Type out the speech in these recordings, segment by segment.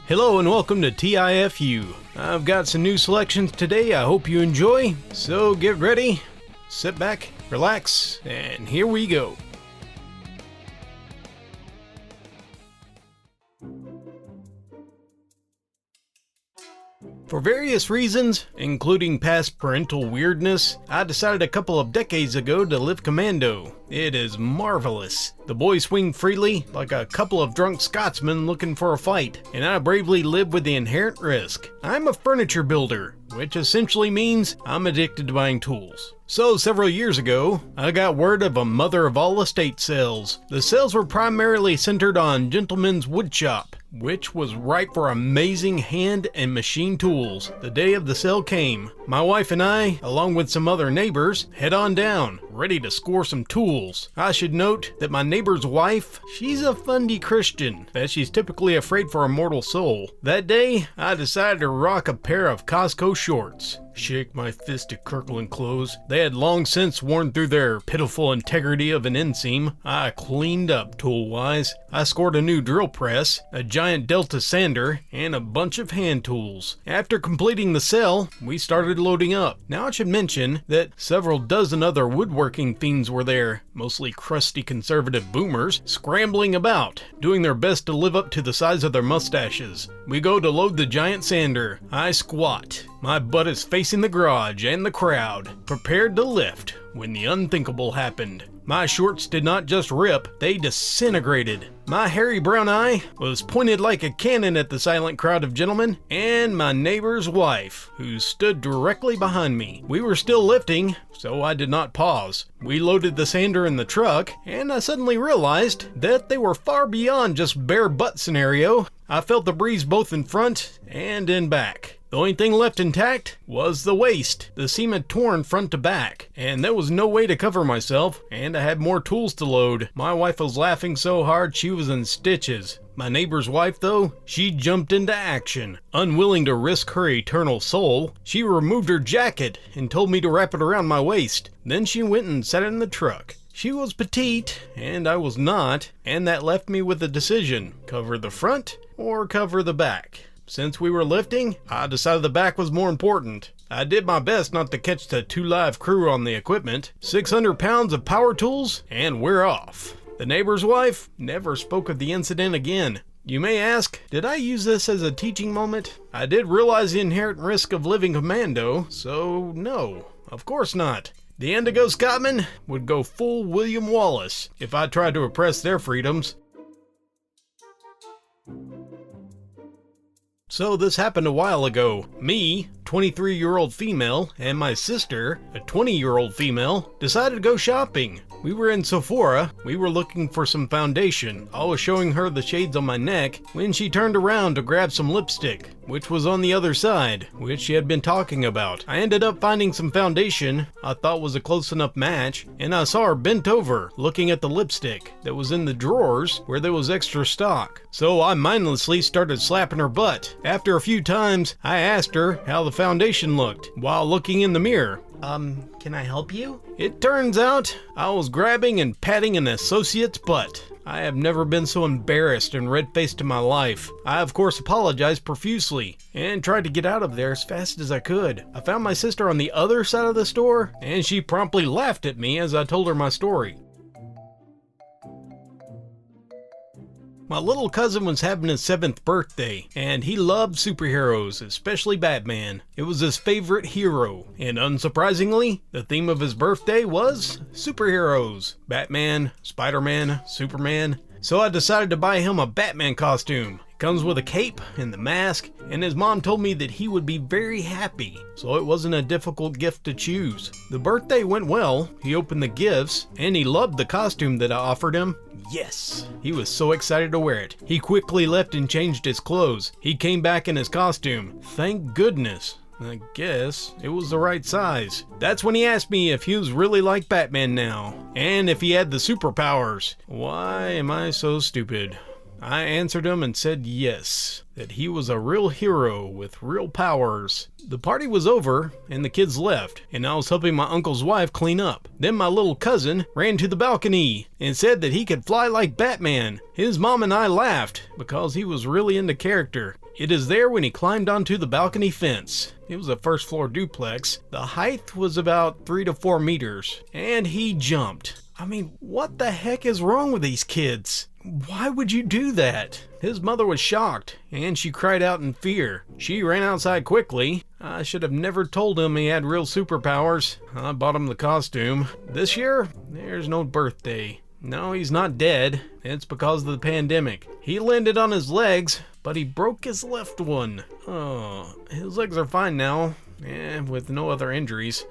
Hello and welcome to TIFU. I've got some new selections today I hope you enjoy, so get ready, sit back, relax, and here we go. For various reasons, including past parental weirdness, I decided a couple of decades ago to live commando. It is marvelous. The boys swing freely like a couple of drunk Scotsmen looking for a fight, and I bravely live with the inherent risk. I'm a furniture builder, which essentially means I'm addicted to buying tools. So several years ago, I got word of a mother of all estate sales. The sales were primarily centered on gentlemen's woodshop, which was ripe for amazing hand and machine tools. The day of the sale came. My wife and I, along with some other neighbors, head on down, ready to score some tools. I should note that my neighbor's wife, she's a fundy Christian, that she's typically afraid for a mortal soul. That day, I decided to rock a pair of Costco shorts. Shake my fist at Kirkland clothes. They had long since worn through their pitiful integrity of an inseam. I cleaned up tool-wise. I scored a new drill press, a giant Delta sander, and a bunch of hand tools. After completing the sale, we started loading up. Now I should mention that several dozen other woodworking fiends were there, mostly crusty conservative boomers, scrambling about, doing their best to live up to the size of their mustaches. We go to load the giant sander. I squat. My butt is facing the garage and the crowd, prepared to lift, when the unthinkable happened. My shorts did not just rip, they disintegrated. My hairy brown eye was pointed like a cannon at the silent crowd of gentlemen and my neighbor's wife, who stood directly behind me. We were still lifting, so I did not pause. We loaded the sander in the truck, and I suddenly realized that they were far beyond just bare butt scenario. I felt the breeze both in front and in back. The only thing left intact was the waist. The seam had torn front to back, and there was no way to cover myself, and I had more tools to load. My wife was laughing so hard she was in stitches. My neighbor's wife, though, she jumped into action. Unwilling to risk her eternal soul, she removed her jacket and told me to wrap it around my waist. Then she went and sat in the truck. She was petite, and I was not, and that left me with a decision: cover the front or cover the back. Since we were lifting, I decided the back was more important. I did my best not to catch the 2 live crew on the equipment. 600 pounds of power tools, and we're off. The neighbor's wife never spoke of the incident again. You may ask, did I use this as a teaching moment? I did realize the inherent risk of living commando, so no, of course not. The Indigo Scotmen would go full William Wallace if I tried to oppress their freedoms. So this happened a while ago. Me, 23-year-old female, and my sister, a 20-year-old female, decided to go shopping. We were in Sephora. We were looking for some foundation. I was showing her the shades on my neck when she turned around to grab some lipstick, which was on the other side, which she had been talking about. I ended up finding some foundation I thought was a close enough match, and I saw her bent over looking at the lipstick that was in the drawers where there was extra stock. So I mindlessly started slapping her butt. After a few times, I asked her how the foundation looked while looking in the mirror. Can I help you? It turns out I was grabbing and patting an associate's butt. I have never been so embarrassed and red-faced in my life. I of course apologized profusely and tried to get out of there as fast as I could. I found my sister on the other side of the store, and she promptly laughed at me as I told her my story. My little cousin was having his 7th birthday, and he loved superheroes, especially Batman. It was his favorite hero, and unsurprisingly, the theme of his birthday was superheroes. Batman, Spider-Man, Superman. So I decided to buy him a Batman costume. It comes with a cape and the mask, and his mom told me that he would be very happy, so it wasn't a difficult gift to choose. The birthday went well. He opened the gifts, and he loved the costume that I offered him. Yes! He was so excited to wear it. He quickly left and changed his clothes. He came back in his costume. Thank goodness. I guess it was the right size. That's when he asked me if he was really like Batman now, and if he had the superpowers. Why am I so stupid? I answered him and said yes, that he was a real hero with real powers. The party was over and the kids left, and I was helping my uncle's wife clean up. Then my little cousin ran to the balcony and said that he could fly like Batman. His mom and I laughed because he was really into character. It is there when he climbed onto the balcony fence. It was a first floor duplex. The height was about 3 to 4 meters, and he jumped. I mean, what the heck is wrong with these kids? Why would you do that? His mother was shocked, and she cried out in fear. She ran outside quickly. I should have never told him he had real superpowers. I bought him the costume. This year, there's no birthday. No, he's not dead. It's because of the pandemic. He landed on his legs, but he broke his left one. Oh, his legs are fine now, with no other injuries.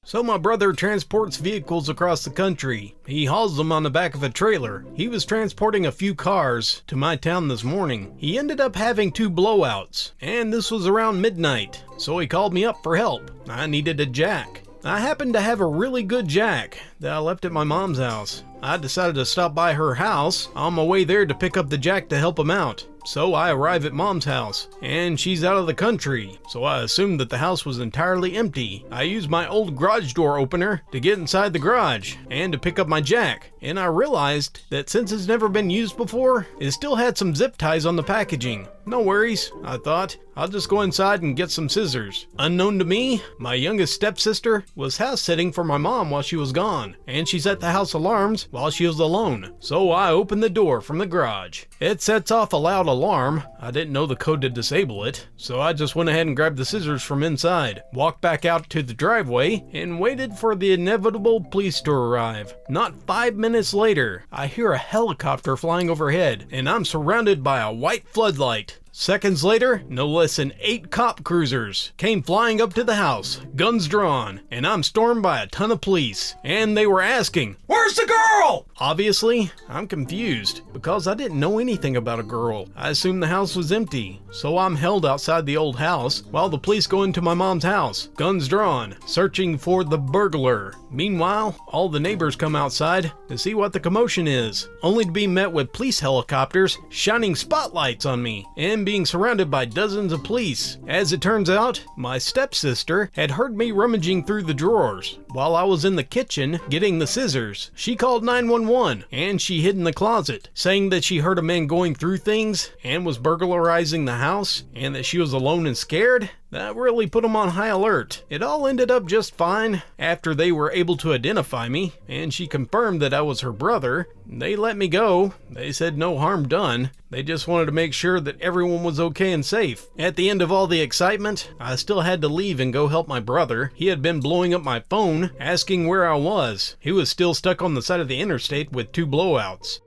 So my brother transports vehicles across the country. He hauls them on the back of a trailer. He was transporting a few cars to my town this morning. He ended up having 2 blowouts, and this was around midnight, so he called me up for help. I needed a jack. I happened to have a really good jack that I left at my mom's house. I decided to stop by her house on my way there to pick up the jack to help him out. So I arrive at Mom's house, and she's out of the country, so I assumed that the house was entirely empty. I used my old garage door opener to get inside the garage and to pick up my jack, and I realized that since it's never been used before, it still had some zip ties on the packaging. No worries, I thought. I'll just go inside and get some scissors. Unknown to me, my youngest stepsister was house sitting for my mom while she was gone, and she set the house alarms while she was alone. So I opened the door from the garage. It sets off a loud alarm. I didn't know the code to disable it, so I just went ahead and grabbed the scissors from inside, walked back out to the driveway, and waited for the inevitable police to arrive. Not 5 minutes later, I hear a helicopter flying overhead, and I'm surrounded by a white floodlight. Seconds later, no less than 8 cop cruisers came flying up to the house, guns drawn, and I'm stormed by a ton of police. And they were asking, "Where's the girl?" Obviously, I'm confused because I didn't know anything about a girl. I assumed the house was empty, so I'm held outside the old house while the police go into my mom's house, guns drawn, searching for the burglar. Meanwhile, all the neighbors come outside to see what the commotion is, only to be met with police helicopters shining spotlights on me and being surrounded by dozens of police. As it turns out, my stepsister had heard me rummaging through the drawers while I was in the kitchen getting the scissors. She called 911 and she hid in the closet, saying that she heard a man going through things and was burglarizing the house and that she was alone and scared. That really put them on high alert. It all ended up just fine after they were able to identify me, and she confirmed that I was her brother. They let me go. They said no harm done. They just wanted to make sure that everyone was okay and safe. At the end of all the excitement, I still had to leave and go help my brother. He had been blowing up my phone, asking where I was. He was still stuck on the side of the interstate with 2 blowouts.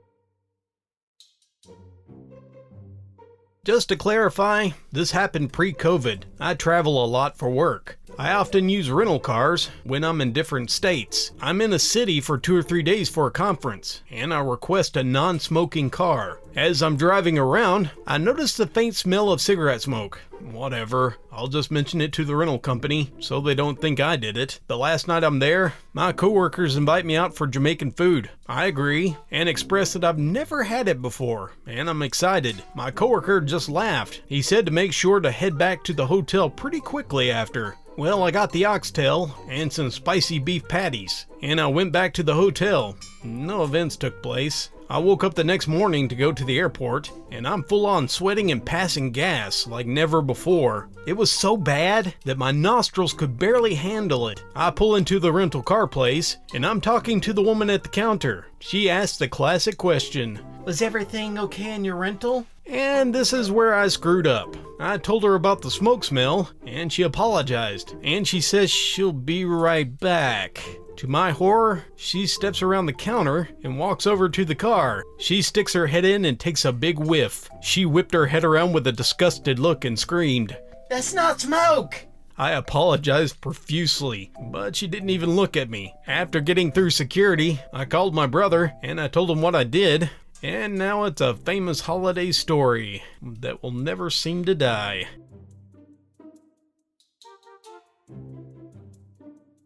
Just to clarify, this happened pre-COVID. I travel a lot for work. I often use rental cars when I'm in different states. I'm in a city for 2 or 3 days for a conference, and I request a non-smoking car. As I'm driving around, I notice the faint smell of cigarette smoke. Whatever, I'll just mention it to the rental company so they don't think I did it. The last night I'm there, my coworkers invite me out for Jamaican food. I agree and express that I've never had it before, and I'm excited. My coworker just laughed. He said to make sure to head back to the hotel pretty quickly after. Well, I got the oxtail and some spicy beef patties, and I went back to the hotel. No events took place. I woke up the next morning to go to the airport, and I'm full on sweating and passing gas like never before. It was so bad that my nostrils could barely handle it. I pull into the rental car place, and I'm talking to the woman at the counter. She asked the classic question, "Was everything okay in your rental?" And this is where I screwed up. I told her about the smoke smell, and she apologized, and she says she'll be right back. To my horror, she steps around the counter and walks over to the car. She sticks her head in and takes a big whiff. She whipped her head around with a disgusted look and screamed, "That's not smoke!" I apologized profusely, but she didn't even look at me. After getting through security, I called my brother and I told him what I did. And now it's a famous holiday story that will never seem to die.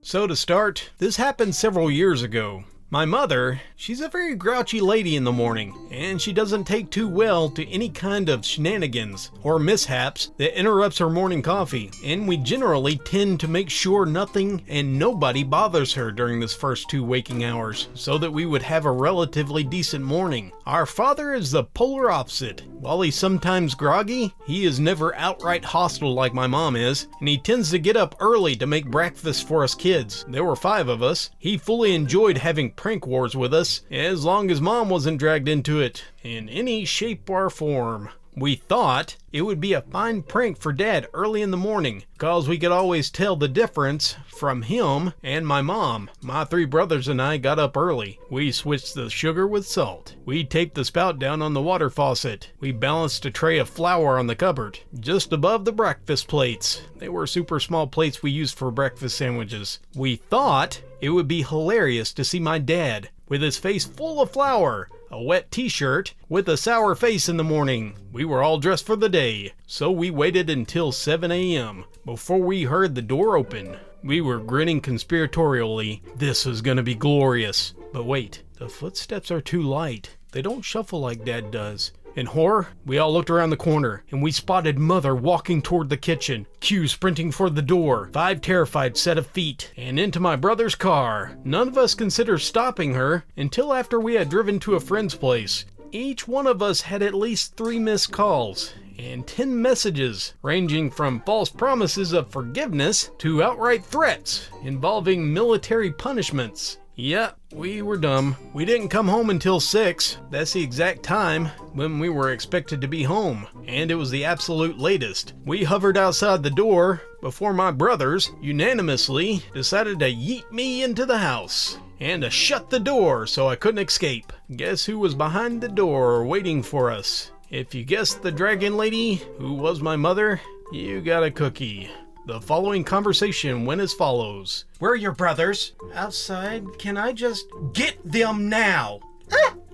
So to start, this happened several years ago. My mother, she's a very grouchy lady in the morning, and she doesn't take too well to any kind of shenanigans or mishaps that interrupts her morning coffee, and we generally tend to make sure nothing and nobody bothers her during this first 2 waking hours, so that we would have a relatively decent morning. Our father is the polar opposite. While he's sometimes groggy, he is never outright hostile like my mom is, and he tends to get up early to make breakfast for us kids. There were 5 of us. He fully enjoyed having prank wars with us, as long as mom wasn't dragged into it in any shape or form. We thought it would be a fine prank for Dad early in the morning, cause we could always tell the difference from him and my mom. My 3 brothers and I got up early. We switched the sugar with salt. We taped the spout down on the water faucet. We balanced a tray of flour on the cupboard, just above the breakfast plates. They were super small plates we used for breakfast sandwiches. We thought it would be hilarious to see my dad with his face full of flour, a wet t-shirt, with a sour face in the morning. We were all dressed for the day, so we waited until 7 a.m. before we heard the door open. We were grinning conspiratorially. This was gonna be glorious. But wait, the footsteps are too light. They don't shuffle like Dad does. In horror, we all looked around the corner, and we spotted Mother walking toward the kitchen, Q sprinting for the door, 5 terrified set of feet, and into my brother's car. None of us considered stopping her until after we had driven to a friend's place. Each one of us had at least 3 missed calls and 10 messages, ranging from false promises of forgiveness to outright threats involving military punishments. Yeah, we were dumb. We didn't come home until 6. That's the exact time when we were expected to be home, and it was the absolute latest. We hovered outside the door before my brothers unanimously decided to yeet me into the house and to shut the door so I couldn't escape. Guess who was behind the door waiting for us? If you guessed the dragon lady, who was my mother, you got a cookie. The following conversation went as follows. Where are your brothers? Outside. Can I just get them now?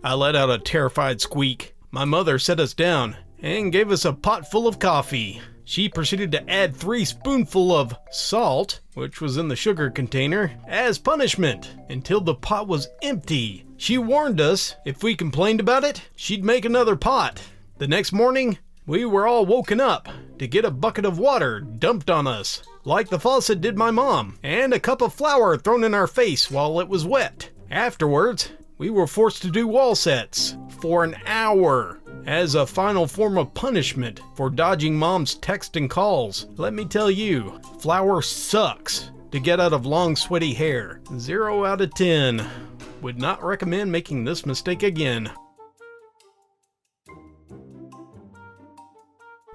I let out a terrified squeak. My mother set us down and gave us a pot full of coffee. She proceeded to add 3 spoonfuls of salt, which was in the sugar container, as punishment until the pot was empty. She warned us if we complained about it, she'd make another pot. The next morning, we were all woken up to get a bucket of water dumped on us, like the faucet did my mom, and a cup of flour thrown in our face while it was wet. Afterwards, we were forced to do wall sets for an hour as a final form of punishment for dodging mom's texts and calls. Let me tell you, flour sucks to get out of long sweaty hair. 0 out of 10. Would not recommend making this mistake again.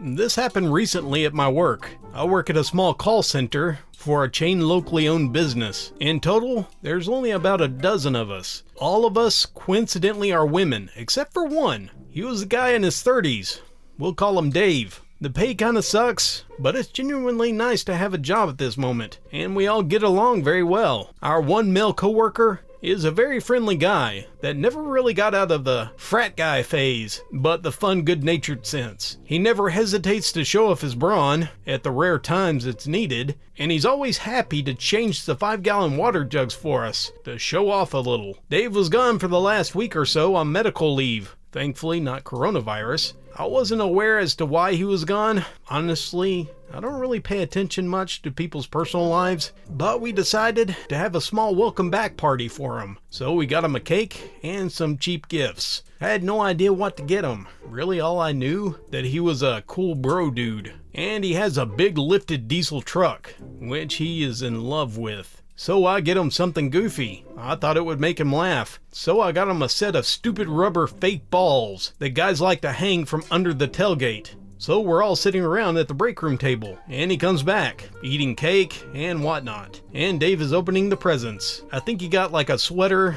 This happened recently at my work. I work at a small call center for a chain locally owned business. In total, there's only about a dozen of us. All of us, coincidentally, are women, except for one. He was a guy in his 30s. We'll call him Dave. The pay kinda sucks, but it's genuinely nice to have a job at this moment, and we all get along very well. Our one male coworker is a very friendly guy that never really got out of the frat guy phase, but the fun, good-natured sense. He never hesitates to show off his brawn at the rare times it's needed, and he's always happy to change the 5-gallon water jugs for us to show off a little. Dave was gone for the last week or so on medical leave. Thankfully, not coronavirus. I wasn't aware as to why he was gone. Honestly, I don't really pay attention much to people's personal lives, but we decided to have a small welcome back party for him. So we got him a cake and some cheap gifts. I had no idea what to get him. Really, all I knew that he was a cool bro dude, and he has a big lifted diesel truck, which he is in love with. So I get him something goofy. I thought it would make him laugh. So I got him a set of stupid rubber fake balls that guys like to hang from under the tailgate. So we're all sitting around at the break room table, and he comes back, eating cake and whatnot. And Dave is opening the presents. I think he got like a sweater,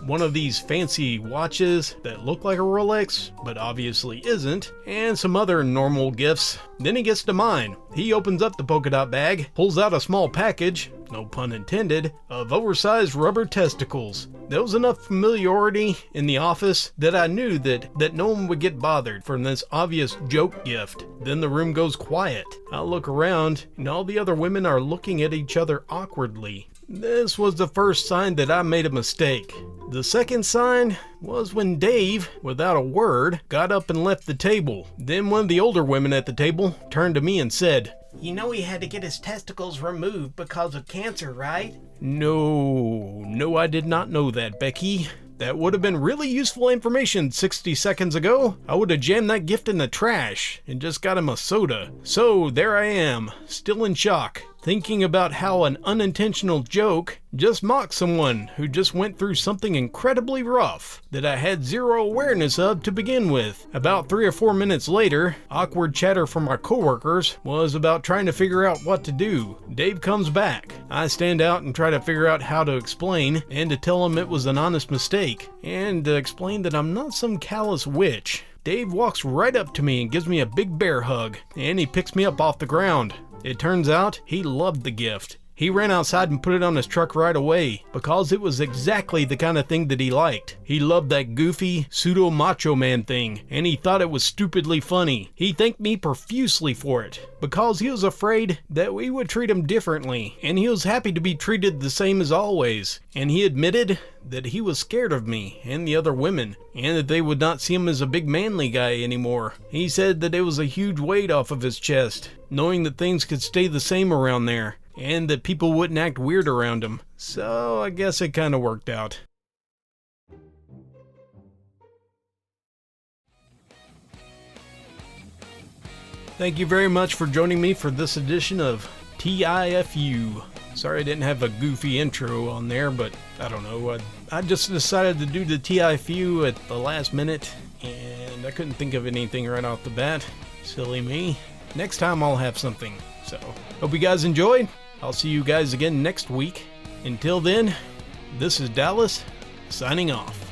one of these fancy watches that look like a Rolex, but obviously isn't, and some other normal gifts. Then he gets to mine. He opens up the polka dot bag, pulls out a small package, no pun intended, of oversized rubber testicles. There was enough familiarity in the office that I knew that no one would get bothered from this obvious joke gift. Then the room goes quiet. I look around, and all the other women are looking at each other awkwardly. This was the first sign that I made a mistake. The second sign was when Dave, without a word, got up and left the table. Then one of the older women at the table turned to me and said, You know he had to get his testicles removed because of cancer, right? No, I did not know that, Becky. That would have been really useful information 60 seconds ago. I would have jammed that gift in the trash and just got him a soda. So there I am, still in shock, thinking about how an unintentional joke just mocked someone who just went through something incredibly rough that I had zero awareness of to begin with. About 3 or 4 minutes later, awkward chatter from my coworkers was about trying to figure out what to do. Dave comes back. I stand out and try to figure out how to explain and to tell him it was an honest mistake and to explain that I'm not some callous witch. Dave walks right up to me and gives me a big bear hug, and he picks me up off the ground. It turns out he loved the gift. He ran outside and put it on his truck right away because it was exactly the kind of thing that he liked. He loved that goofy, pseudo-macho man thing, and he thought it was stupidly funny. He thanked me profusely for it because he was afraid that we would treat him differently, and he was happy to be treated the same as always. And he admitted that he was scared of me and the other women, and that they would not see him as a big manly guy anymore. He said that it was a huge weight off of his chest, knowing that things could stay the same around there, and that people wouldn't act weird around him. So I guess it kind of worked out. Thank you very much for joining me for this edition of TIFU. Sorry I didn't have a goofy intro on there, but I don't know. I just decided to do the TIFU at the last minute, and I couldn't think of anything right off the bat. Silly me. Next time I'll have something. So, hope you guys enjoyed. I'll see you guys again next week. Until then, this is Dallas, signing off.